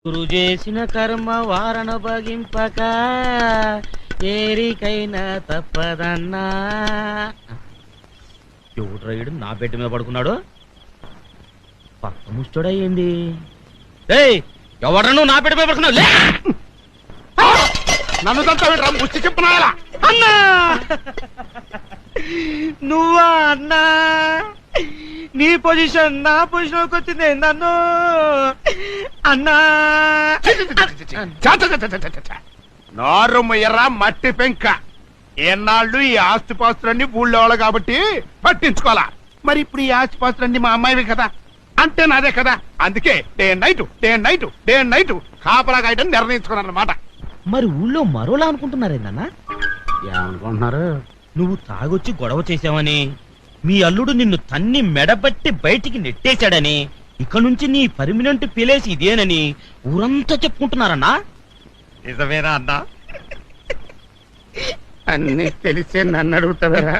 గురు చేసిన కర్మ వారణ భగింపక ఏరికైనా తప్పదన్నా. ఎవడు రైడు నా బెడ్ మీద పడుకున్నాడు? పక్క ముష్టోడా ఏంది? ఎవడ నువ్వు నా బెడ్ మీద పడుకున్నావు? నన్ను తంతా ముచ్చి చెప్పున్నాయలా అన్నా నువ్వా అన్నా? నీ పొజిషన్ నా పొజిషన్కి వచ్చింది నన్ను అన్నా. నారుమయ్యరా మట్టి పెంక. ఎన్నాళ్ళు ఈ ఆస్తిపాస్తులన్నీ ఊళ్ళో వాళ్ళు కాబట్టి పట్టించుకోవాలా. మరి ఇప్పుడు ఈ ఆస్తిపాస్తులన్నీ మా అమ్మాయివి కదా, అంటే నాదే కదా. అందుకే డే అండ్ నైట్ కాపలా కాయటం నిర్ణయించుకున్నారన్నమాట. మరి ఊళ్ళో మరోలా అనుకుంటున్నారేందన్నా? ఏమనుకుంటున్నారు? నువ్వు తాగొచ్చి గొడవ చేసావని, మీ అల్లుడు నిన్ను తన్ని మెడబట్టి బయటికి నెట్టేశాడని, ఇక నుంచి నీ పర్మినెంట్ ప్లేస్ ఇదేనని ఊరంతా చెప్పుకుంటున్నారన్నా. నిజమేనా అన్నా? అన్ని తెలిసే నన్ను అడుగుతారా?